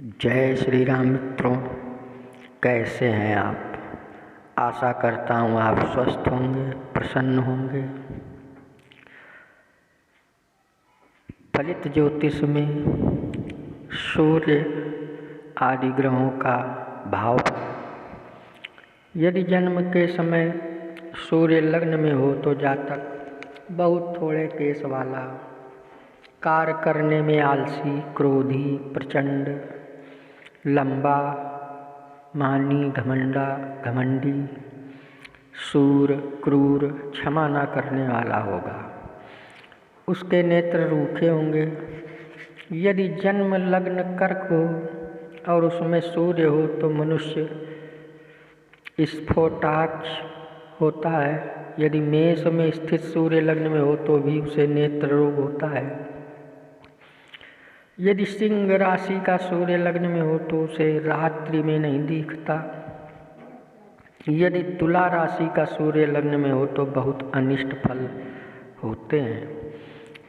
जय श्री राम मित्रों, कैसे हैं आप। आशा करता हूँ आप स्वस्थ होंगे, प्रसन्न होंगे। फलित ज्योतिष में सूर्य आदि ग्रहों का भाव। यदि जन्म के समय सूर्य लग्न में हो तो जातक बहुत थोड़े केस वाला, कार्य करने में आलसी, क्रोधी, प्रचंड, लंबा, मानी, घमंडी, शूर, क्रूर, क्षमा न करने वाला होगा। उसके नेत्र रूखे होंगे। यदि जन्म लग्न कर्क हो और उसमें सूर्य हो तो मनुष्य स्फोटाक्ष होता है। यदि मेष में स्थित सूर्य लग्न में हो तो भी उसे नेत्र रोग होता है। यदि सिंह राशि का सूर्य लग्न में हो तो उसे रात्रि में नहीं दिखता। यदि तुला राशि का सूर्य लग्न में हो तो बहुत अनिष्ट फल होते हैं।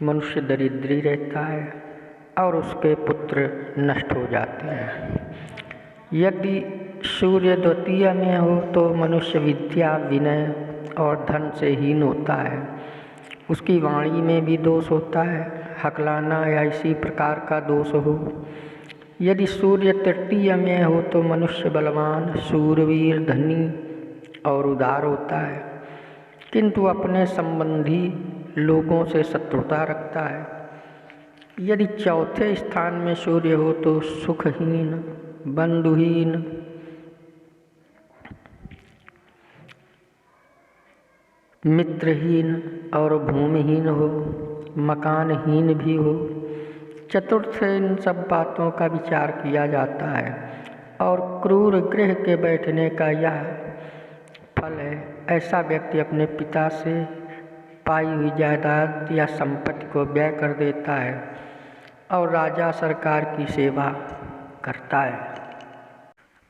मनुष्य दरिद्री रहता है और उसके पुत्र नष्ट हो जाते हैं। यदि सूर्य द्वितीय में हो तो मनुष्य विद्या, विनय और धन से हीन होता है। उसकी वाणी में भी दोष होता है, हकलाना या इसी प्रकार का दोष हो। यदि सूर्य तृतीय में हो तो मनुष्य बलवान, शूरवीर, धनी और उदार होता है, किंतु अपने संबंधी लोगों से शत्रुता रखता है। यदि चौथे स्थान में सूर्य हो तो सुखहीन, बंधुहीन, मित्रहीन और भूमिहीन हो, मकानहीन भी हो। चतुर्थ इन सब बातों का विचार किया जाता है और क्रूर गृह के बैठने का यह फल है। ऐसा व्यक्ति अपने पिता से पाई हुई जायदाद या संपत्ति को व्यय कर देता है और राजा सरकार की सेवा करता है।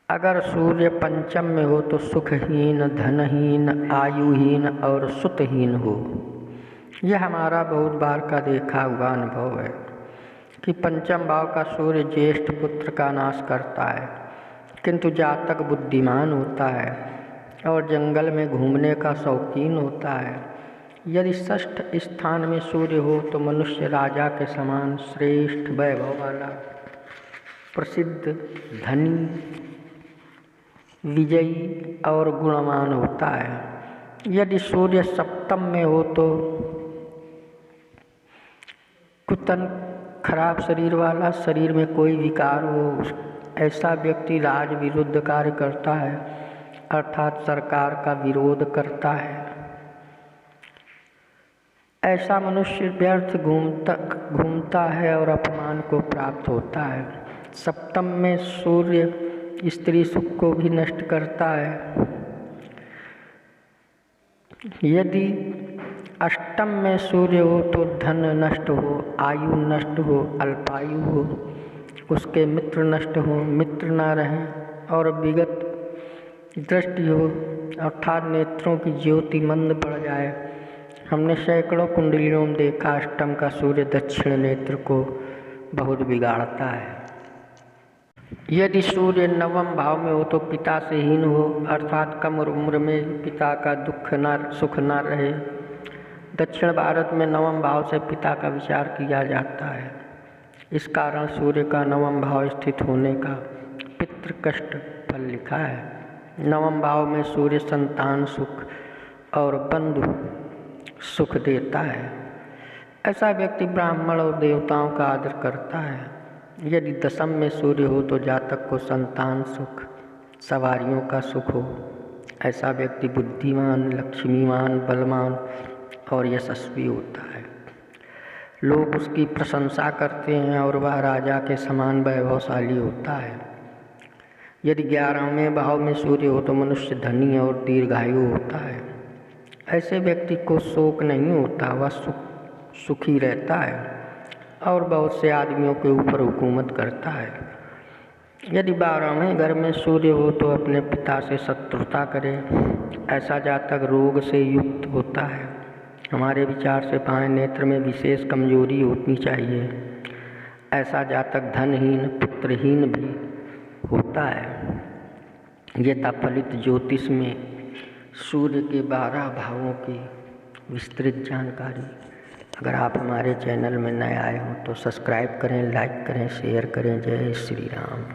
अगर सूर्य पंचम में हो तो सुखहीन, धनहीन, आयुहीन और सुतहीन हो। यह हमारा बहुत बार का देखा हुआ अनुभव है कि पंचम भाव का सूर्य ज्येष्ठ पुत्र का नाश करता है, किंतु जातक बुद्धिमान होता है और जंगल में घूमने का शौकीन होता है। यदि षष्ठ स्थान में सूर्य हो तो मनुष्य राजा के समान श्रेष्ठ, वैभव वाला, प्रसिद्ध, धनी, विजयी और गुणवान होता है। यदि सूर्य सप्तम में हो तो कुतन, खराब शरीर वाला, शरीर में कोई विकार हो, ऐसा व्यक्ति राज विरुद्ध कार्य करता है, अर्थात सरकार का विरोध करता है। ऐसा मनुष्य व्यर्थ घूमता है और अपमान को प्राप्त होता है। सप्तम में सूर्य स्त्री सुख को भी नष्ट करता है। यदि अष्टम में सूर्य हो तो धन नष्ट हो, आयु नष्ट हो, अल्पायु हो, उसके मित्र नष्ट हो, मित्र ना रहें और विगत दृष्टि हो, अर्थात नेत्रों की ज्योति मंद पड़ जाए। हमने सैकड़ों कुंडलियों में देखा अष्टम का सूर्य दक्षिण नेत्र को बहुत बिगाड़ता है। यदि सूर्य नवम भाव में हो तो पिता से हीन हो, अर्थात कम उम्र में पिता का सुख न रहे। दक्षिण भारत में नवम भाव से पिता का विचार किया जाता है। इस कारण सूर्य का नवम भाव स्थित होने का पितृ कष्ट फल लिखा है। नवम भाव में सूर्य संतान सुख और बंधु सुख देता है। ऐसा व्यक्ति ब्राह्मण और देवताओं का आदर करता है। यदि दशम में सूर्य हो तो जातक को संतान सुख, सवारियों का सुख हो। ऐसा व्यक्ति बुद्धिमान, लक्ष्मीवान, बलवान और यशस्वी होता है। लोग उसकी प्रशंसा करते हैं और वह राजा के समान वैभवशाली होता है। यदि 11वें भाव में सूर्य हो तो मनुष्य धनी और दीर्घायु होता है। ऐसे व्यक्ति को शोक नहीं होता, वह सुखी रहता है और बहुत से आदमियों के ऊपर हुकूमत करता है। यदि 12वें घर में सूर्य हो तो अपने पिता से शत्रुता करे। ऐसा जातक रोग से युक्त होता है। हमारे विचार से बाएं नेत्र में विशेष कमजोरी होनी चाहिए। ऐसा जातक धनहीन, पुत्रहीन भी होता है। यथा फलित ज्योतिष में सूर्य के 12 भावों की विस्तृत जानकारी। अगर आप हमारे चैनल में नए आए हो तो सब्सक्राइब करें, लाइक करें, शेयर करें। जय श्री राम।